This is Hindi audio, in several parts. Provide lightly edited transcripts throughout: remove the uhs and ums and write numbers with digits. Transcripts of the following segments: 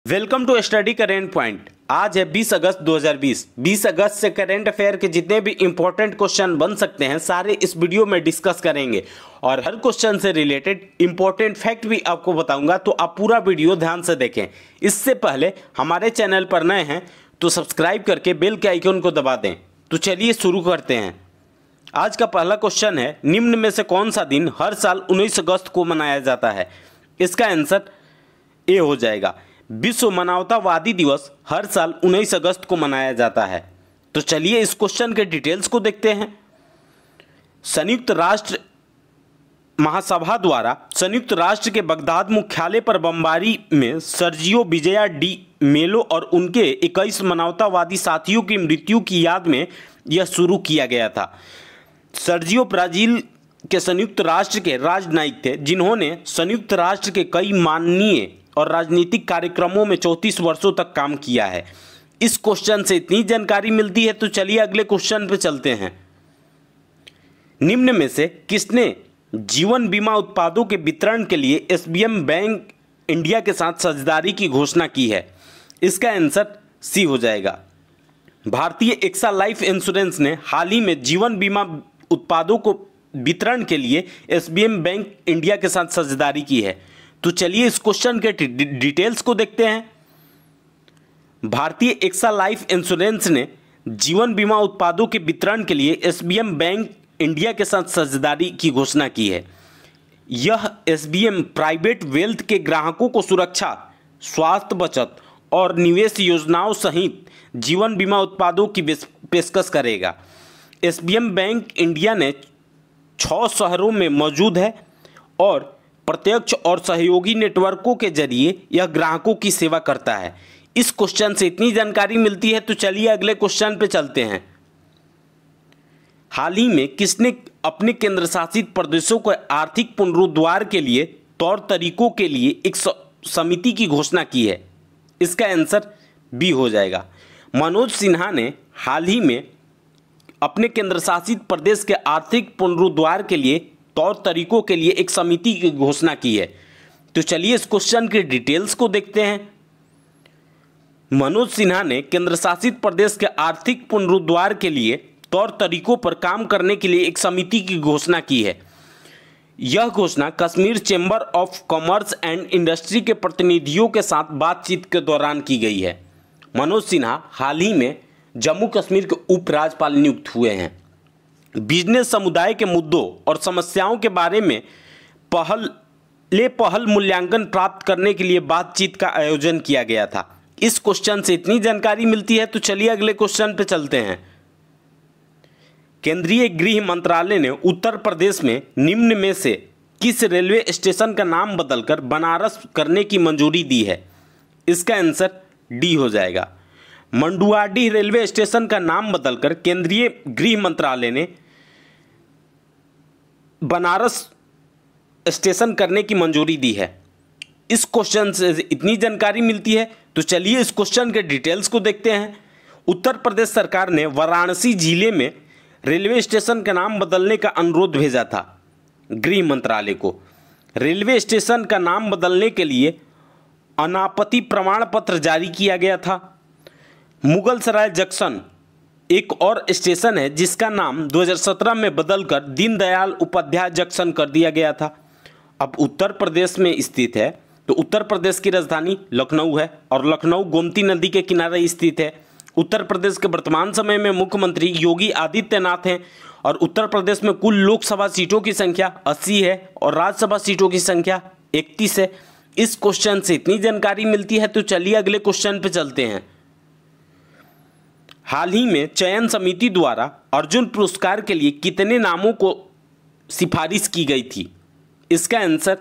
Welcome to study current point. आज है 20 अगस्त 2020। 20 अगस्त से करेंट अफेयर के जितने भी इंपॉर्टेंट क्वेश्चन बन सकते हैं सारे इस वीडियो में डिस्कस करेंगे और हर क्वेश्चन से रिलेटेड इंपॉर्टेंट फैक्ट भी आपको बताऊंगा, तो आप पूरा वीडियो ध्यान से देखें। इससे पहले हमारे चैनल पर नए हैं तो सब्सक्राइब करके बेल के आइकन को दबा दें। तो चलिए शुरू करते हैं। आज का पहला क्वेश्चन है, निम्न में से कौन सा दिन हर साल 19 अगस्त को मनाया जाता है? इसका आंसर ए हो जाएगा। विश्व मानवतावादी दिवस हर साल 19 अगस्त को मनाया जाता है। तो चलिए इस क्वेश्चन के डिटेल्स को देखते हैं। संयुक्त राष्ट्र महासभा द्वारा संयुक्त राष्ट्र के बगदाद मुख्यालय पर बमबारी में सर्जियो विजया डी मेलो और उनके 21 मानवतावादी साथियों की मृत्यु की याद में यह शुरू किया गया था। सर्जियो ब्राजील के संयुक्त राष्ट्र के राजनयिक थे जिन्होंने संयुक्त राष्ट्र के कई माननीय और राजनीतिक कार्यक्रमों में 34 वर्षों तक काम किया है। इस क्वेश्चन से इतनी जानकारी मिलती है। तो चलिए अगले क्वेश्चन पे चलते हैं। निम्न में से किसने जीवन बीमा उत्पादों के वितरण के लिए एसबीएम बैंक इंडिया के साथ साझेदारी की घोषणा की है? इसका आंसर सी हो जाएगा। भारतीय एक्सा लाइफ इंश्योरेंस ने हाल ही में जीवन बीमा उत्पादों को वितरण के लिए एसबीएम बैंक इंडिया के साथ साझेदारी की है। तो चलिए इस क्वेश्चन के डिटेल्स को देखते हैं। भारतीय एक्सा लाइफ इंश्योरेंस ने जीवन बीमा उत्पादों के वितरण के लिए एसबीएम बैंक इंडिया के साथ साझेदारी की घोषणा की है। यह एसबीएम प्राइवेट वेल्थ के ग्राहकों को सुरक्षा, स्वास्थ्य बचत और निवेश योजनाओं सहित जीवन बीमा उत्पादों की पेशकश करेगा। एसबीएम बैंक इंडिया ने 6 शहरों में मौजूद है और प्रत्यक्ष और सहयोगी नेटवर्कों के जरिए यह ग्राहकों की सेवा करता है। इस क्वेश्चन से इतनी जानकारी मिलती है। तो चलिए अगले क्वेश्चन पे चलते हैं। हाल ही में किसने अपने केंद्र शासित प्रदेशों को आर्थिक पुनरुद्धार के लिए तौर तरीकों के लिए एक समिति की घोषणा की है? इसका आंसर बी हो जाएगा। मनोज सिन्हा ने हाल ही में अपने केंद्र शासित प्रदेश के आर्थिक पुनरुद्धार के लिए तौर तरीकों के लिए एक समिति की घोषणा की है। तो चलिए इस क्वेश्चन के डिटेल्स को देखते हैं। मनोज सिन्हा ने केंद्र शासित प्रदेश के आर्थिक पुनरुद्धार के लिए तौर तरीकों पर काम करने के लिए एक समिति की घोषणा की है। यह घोषणा Kashmir chamber of commerce and industry के प्रतिनिधियों के साथ बातचीत के दौरान की गई है। मनोज सिन्हा हाल ही में जम्मू कश्मीर के उपराज्यपाल नियुक्त हुए हैं। बिजनेस समुदाय के मुद्दों और समस्याओं के बारे में पहल मूल्यांकन प्राप्त करने के लिए बातचीत का आयोजन किया गया था। इस क्वेश्चन से इतनी जानकारी मिलती है। तो चलिए अगले क्वेश्चन पे चलते हैं। केंद्रीय गृह मंत्रालय ने उत्तर प्रदेश में निम्न में से किस रेलवे स्टेशन का नाम बदलकर बनारस करने की मंजूरी दी है? इसका आंसर डी हो जाएगा। मंडुआडीह रेलवे स्टेशन का नाम बदलकर केंद्रीय गृह मंत्रालय ने बनारस स्टेशन करने की मंजूरी दी है। इस क्वेश्चन से इतनी जानकारी मिलती है। तो चलिए इस क्वेश्चन के डिटेल्स को देखते हैं। उत्तर प्रदेश सरकार ने वाराणसी जिले में रेलवे स्टेशन का नाम बदलने का अनुरोध भेजा था गृह मंत्रालय को। रेलवे स्टेशन का नाम बदलने के लिए अनापत्ति प्रमाण पत्र जारी किया गया था। मुगल सराय जंक्शन एक और स्टेशन है जिसका नाम 2017 में बदलकर दीनदयाल उपाध्याय जंक्शन कर दिया गया था। अब उत्तर प्रदेश में स्थित है तो उत्तर प्रदेश की राजधानी लखनऊ है और लखनऊ गोमती नदी के किनारे स्थित है। उत्तर प्रदेश के वर्तमान समय में मुख्यमंत्री योगी आदित्यनाथ हैं और उत्तर प्रदेश में कुल लोकसभा सीटों की संख्या 80 है और राज्यसभा सीटों की संख्या 31 है। इस क्वेश्चन से इतनी जानकारी मिलती है। तो चलिए अगले क्वेश्चन पे चलते हैं। हाल ही में चयन समिति द्वारा अर्जुन पुरस्कार के लिए कितने नामों को सिफारिश की गई थी? इसका आंसर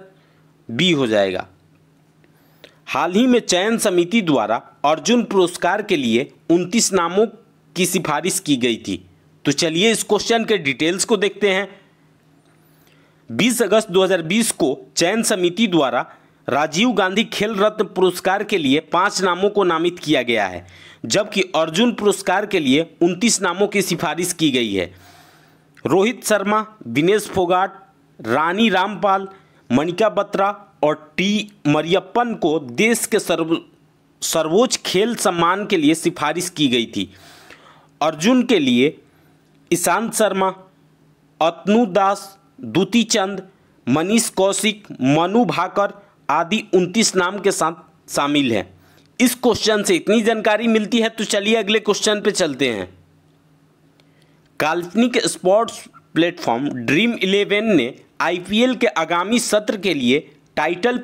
बी हो जाएगा। हाल ही में चयन समिति द्वारा अर्जुन पुरस्कार के लिए 29 नामों की सिफारिश की गई थी। तो चलिए इस क्वेश्चन के डिटेल्स को देखते हैं। 20 अगस्त 2020 को चयन समिति द्वारा राजीव गांधी खेल रत्न पुरस्कार के लिए 5 नामों को नामित किया गया है, जबकि अर्जुन पुरस्कार के लिए 29 नामों की सिफारिश की गई है। रोहित शर्मा, दिनेश फोगाट, रानी रामपाल, मणिका बत्रा और टी मरियप्पन को देश के सर्वोच्च खेल सम्मान के लिए सिफारिश की गई थी। अर्जुन के लिए ईशांत शर्मा, अतनु दास, दुती चंद, मनीष कौशिक, मनु भाकर आदि 29 नाम के साथ शामिल हैं। इस क्वेश्चन से इतनी जानकारी मिलती है, तो चलिए अगले क्वेश्चन पे चलते हैं। काल्पनिक स्पोर्ट्स प्लेटफॉर्म ड्रीम 11 ने आईपीएल के आगामी सत्र के लिए टाइटल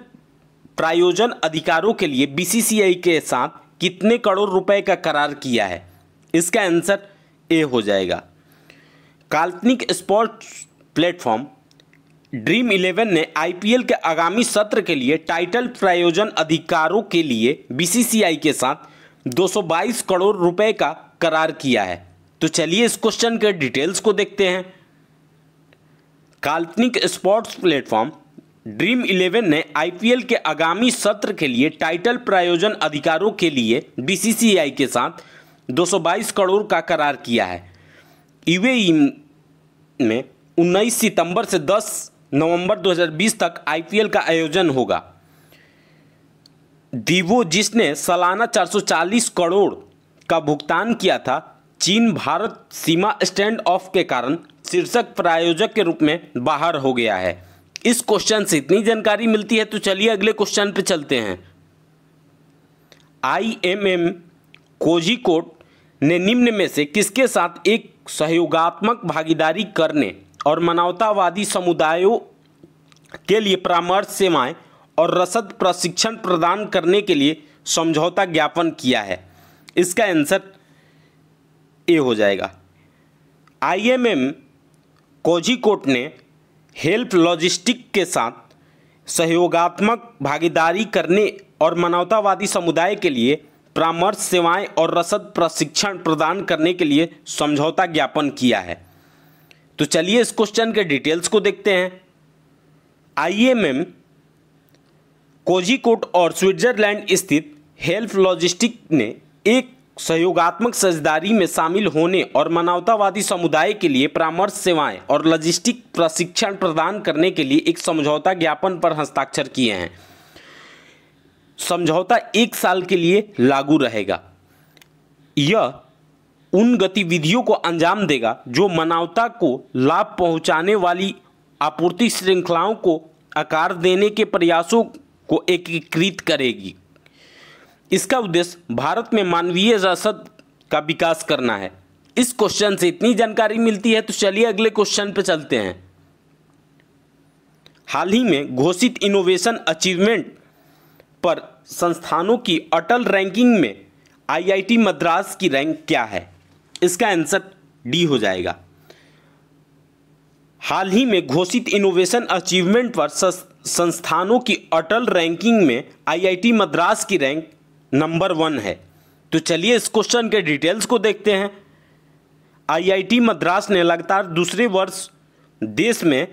प्रायोजन अधिकारों के लिए बीसीसीआई के साथ कितने करोड़ रुपए का करार किया है? इसका आंसर ए हो जाएगा। काल्पनिक स्पोर्ट्स प्लेटफॉर्म ड्रीम 11 ने आईपीएल के आगामी सत्र के लिए टाइटल प्रायोजन अधिकारों के लिए बीसीसीआई के साथ 222 करोड़ रुपए का करार किया है। तो चलिए इस क्वेश्चन के डिटेल्स को देखते हैं। काल्पनिक स्पोर्ट्स प्लेटफॉर्म ड्रीम 11 ने आईपीएल के आगामी सत्र के लिए टाइटल प्रायोजन अधिकारों के लिए बीसीसीआई के साथ 222 करोड़ का करार किया है। यूएई में 19 सितंबर से 10 नवंबर 2020 तक आईपीएल का आयोजन होगा। दीवो, जिसने सालाना 440 करोड़ का भुगतान किया था, चीन भारत सीमा स्टैंड ऑफ के कारण शीर्षक प्रायोजक के रूप में बाहर हो गया है। इस क्वेश्चन से इतनी जानकारी मिलती है, तो चलिए अगले क्वेश्चन पे चलते हैं। आईएमएम कोझिकोड ने निम्न में से किसके साथ एक सहयोगात्मक भागीदारी करने और मानवतावादी समुदायों के लिए परामर्श सेवाएं और रसद प्रशिक्षण प्रदान करने के लिए समझौता ज्ञापन किया है? इसका आंसर ए हो जाएगा। आईएमएम कोझिकोड ने हेल्प लॉजिस्टिक के साथ सहयोगात्मक भागीदारी करने और मानवतावादी समुदाय के लिए परामर्श सेवाएं और रसद प्रशिक्षण प्रदान करने के लिए समझौता ज्ञापन किया है। तो चलिए इस क्वेश्चन के डिटेल्स को देखते हैं। आईएमएम कोझिकोड और स्विट्जरलैंड स्थित हेल्प लॉजिस्टिक ने एक सहयोगात्मक साझेदारी में शामिल होने और मानवतावादी समुदाय के लिए परामर्श सेवाएं और लॉजिस्टिक प्रशिक्षण प्रदान करने के लिए एक समझौता ज्ञापन पर हस्ताक्षर किए हैं। समझौता 1 साल के लिए लागू रहेगा। यह उन गतिविधियों को अंजाम देगा जो मानवता को लाभ पहुंचाने वाली आपूर्ति श्रृंखलाओं को आकार देने के प्रयासों को एकीकृत करेगी। इसका उद्देश्य भारत में मानवीय रसद का विकास करना है। इस क्वेश्चन से इतनी जानकारी मिलती है, तो चलिए अगले क्वेश्चन पे चलते हैं। हाल ही में घोषित इनोवेशन अचीवमेंट पर संस्थानों की अटल रैंकिंग में आईआईटी मद्रास की रैंक क्या है? इसका आंसर डी हो जाएगा। हाल ही में घोषित इनोवेशन अचीवमेंट पर संस्थानों की अटल रैंकिंग में आईआईटी मद्रास की रैंक नंबर 1 है। तो चलिए इस क्वेश्चन के डिटेल्स को देखते हैं। आईआईटी मद्रास ने लगातार दूसरे वर्ष देश में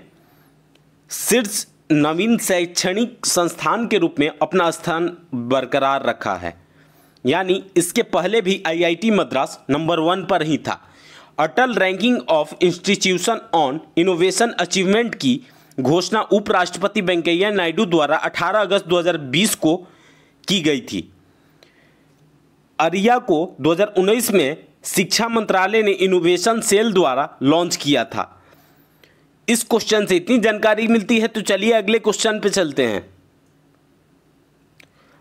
शीर्ष नवीन शैक्षणिक संस्थान के रूप में अपना स्थान बरकरार रखा है। यानी इसके पहले भी आईआईटी मद्रास नंबर 1 पर ही था। Atal ranking of institution on innovation achievement की घोषणा उपराष्ट्रपति वेंकैया नायडू द्वारा 18 अगस्त 2020 को की गई थी। आर्या को 2019 में शिक्षा मंत्रालय ने इनोवेशन सेल द्वारा लॉन्च किया था। इस क्वेश्चन से इतनी जानकारी मिलती है, तो चलिए अगले क्वेश्चन पे चलते हैं।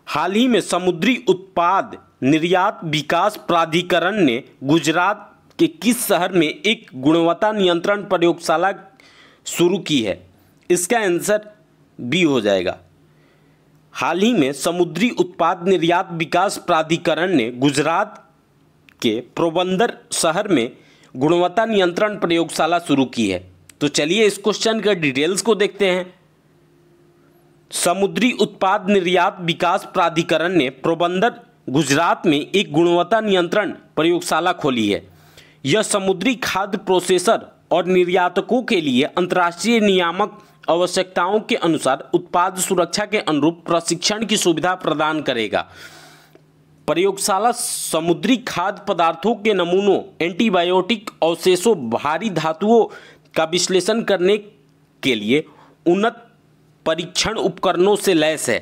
हाल ही में समुद्री उत्पाद निर्यात विकास प्राधिकरण ने गुजरात के किस शहर में एक गुणवत्ता नियंत्रण प्रयोगशाला शुरू की है? इसका आंसर बी हो जाएगा। हाल ही में समुद्री उत्पाद निर्यात विकास प्राधिकरण ने गुजरात के पोरबंदर शहर में गुणवत्ता नियंत्रण प्रयोगशाला शुरू की है। तो चलिए इस क्वेश्चन के डिटेल्स को देखते हैं। समुद्री उत्पाद निर्यात विकास प्राधिकरण ने पोरबंदर गुजरात में एक गुणवत्ता नियंत्रण प्रयोगशाला खोली है। यह समुद्री खाद्य प्रोसेसर और निर्यातकों के लिए अंतर्राष्ट्रीय नियामक आवश्यकताओं के अनुसार उत्पाद सुरक्षा के अनुरूप प्रशिक्षण की सुविधा प्रदान करेगा। प्रयोगशाला समुद्री खाद्य पदार्थों के नमूनों, एंटीबायोटिक अवशेषों, भारी धातुओं का विश्लेषण करने के लिए उन्नत परीक्षण उपकरणों से लैस है।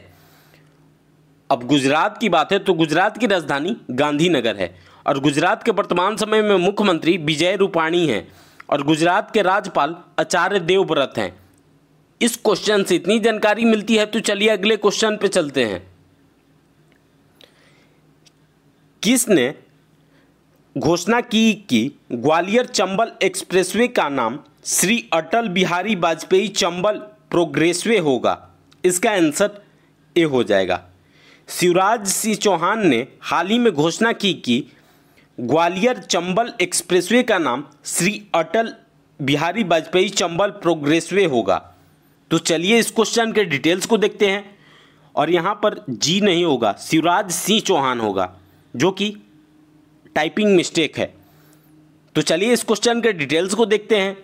अब गुजरात की बात है तो गुजरात की राजधानी गांधीनगर है और गुजरात के वर्तमान समय में मुख्यमंत्री विजय रूपाणी हैं और गुजरात के राज्यपाल आचार्य देवव्रत हैं। इस क्वेश्चन से इतनी जानकारी मिलती है तो चलिए अगले क्वेश्चन पे चलते हैं। किसने घोषणा की कि ग्वालियर चंबल एक्सप्रेसवे का नाम श्री अटल बिहारी वाजपेयी चंबल प्रोग्रेसवे होगा? इसका आंसर ए हो जाएगा। शिवराज सिंह चौहान ने हाल ही में घोषणा की कि ग्वालियर चंबल एक्सप्रेसवे का नाम श्री अटल बिहारी वाजपेयी चंबल प्रोग्रेसवे होगा। तो चलिए इस क्वेश्चन के डिटेल्स को देखते हैं और यहाँ पर जी नहीं होगा, शिवराज सिंह चौहान होगा, जो कि टाइपिंग मिस्टेक है। तो चलिए इस क्वेश्चन के डिटेल्स को देखते हैं।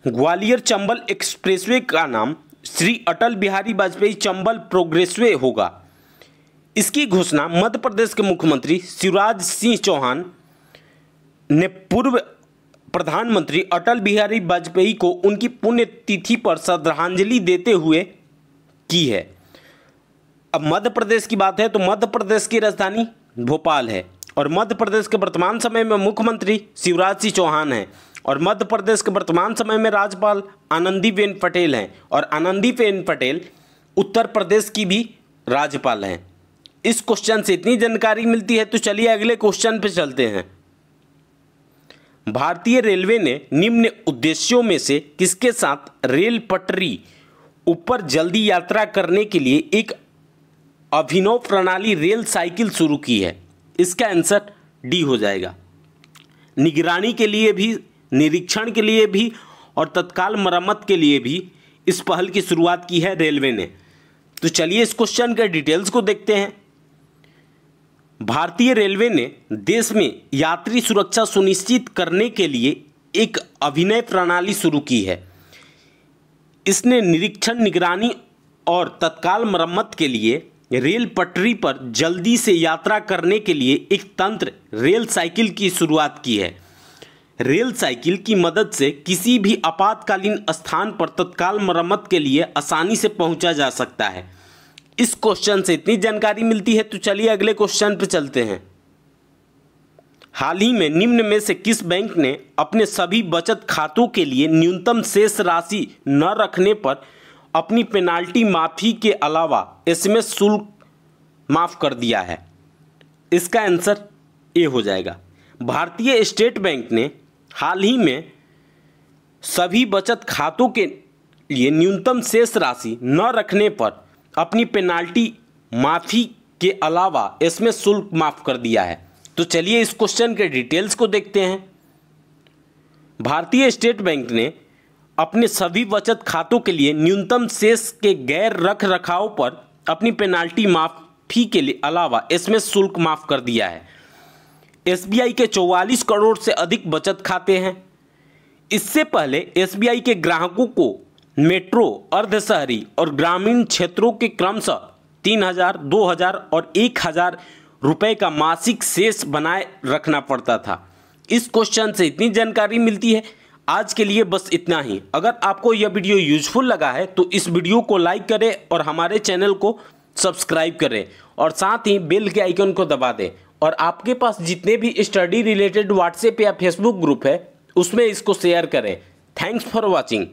ग्वालियर चंबल एक्सप्रेसवे का नाम श्री अटल बिहारी वाजपेयी चंबल प्रोग्रेसवे होगा। इसकी घोषणा मध्य प्रदेश के मुख्यमंत्री शिवराज सिंह चौहान ने पूर्व प्रधानमंत्री अटल बिहारी वाजपेयी को उनकी पुण्यतिथि पर श्रद्धांजलि देते हुए की है। अब मध्य प्रदेश की बात है तो मध्य प्रदेश की राजधानी भोपाल है और मध्य प्रदेश के वर्तमान समय में मुख्यमंत्री शिवराज सिंह चौहान हैं और मध्य प्रदेश के वर्तमान समय में राज्यपाल आनंदीबेन पटेल हैं और आनंदीबेन पटेल उत्तर प्रदेश की भी राज्यपाल हैं। इस क्वेश्चन से इतनी जानकारी मिलती है तो चलिए अगले क्वेश्चन पे चलते हैं। भारतीय रेलवे ने निम्न उद्देश्यों में से किसके साथ रेल पटरी ऊपर जल्दी यात्रा करने के लिए एक अभिनव प्रणाली रेल साइकिल शुरू की है? इसका आंसर डी हो जाएगा। निगरानी के लिए भी, निरीक्षण के लिए भी और तत्काल मरम्मत के लिए भी इस पहल की शुरुआत की है रेलवे ने। तो चलिए इस क्वेश्चन के डिटेल्स को देखते हैं। भारतीय रेलवे ने देश में यात्री सुरक्षा सुनिश्चित करने के लिए एक अभिनव प्रणाली शुरू की है। इसने निरीक्षण, निगरानी और तत्काल मरम्मत के लिए रेल पटरी पर जल्दी से यात्रा करने के लिए एक तंत्र रेल साइकिल की शुरुआत की है। रेल साइकिल की मदद से किसी भी आपातकालीन स्थान पर तत्काल मरम्मत के लिए आसानी से पहुंचा जा सकता है। इस क्वेश्चन से इतनी जानकारी मिलती है तो चलिए अगले क्वेश्चन पर चलते हैं। हाल ही में निम्न में से किस बैंक ने अपने सभी बचत खातों के लिए न्यूनतम शेष राशि न रखने पर अपनी पेनाल्टी माफी के अलावा एसएमएस शुल्क माफ कर दिया है? इसका आंसर ए हो जाएगा। भारतीय स्टेट बैंक ने हाल ही में सभी बचत खातों के लिए न्यूनतम शेष राशि न रखने पर अपनी पेनाल्टी माफी के अलावा एसएमएस शुल्क माफ कर दिया है। तो चलिए इस क्वेश्चन के डिटेल्स को देखते हैं। भारतीय स्टेट बैंक ने अपने सभी बचत खातों के लिए न्यूनतम शेष के गैर रख रखाव पर अपनी पेनाल्टी माफी के लिए अलावा एसएमएस शुल्क माफ कर दिया है। एसबीआई के 44 करोड़ से अधिक बचत खाते हैं। इससे पहले एसबीआई के ग्राहकों को मेट्रो, अर्धशहरी और ग्रामीण क्षेत्रों के क्रमशः 3000, 2000 और 1000 रुपये का मासिक शेष बनाए रखना पड़ता था। इस क्वेश्चन से इतनी जानकारी मिलती है। आज के लिए बस इतना ही। अगर आपको यह वीडियो यूजफुल लगा है तो इस वीडियो को लाइक करें और हमारे चैनल को सब्सक्राइब करें और साथ ही बेल के आइकन को दबा दें। और आपके पास जितने भी स्टडी रिलेटेड व्हाट्सएप या फेसबुक ग्रुप है उसमें इसको शेयर करें। Thanks for watching.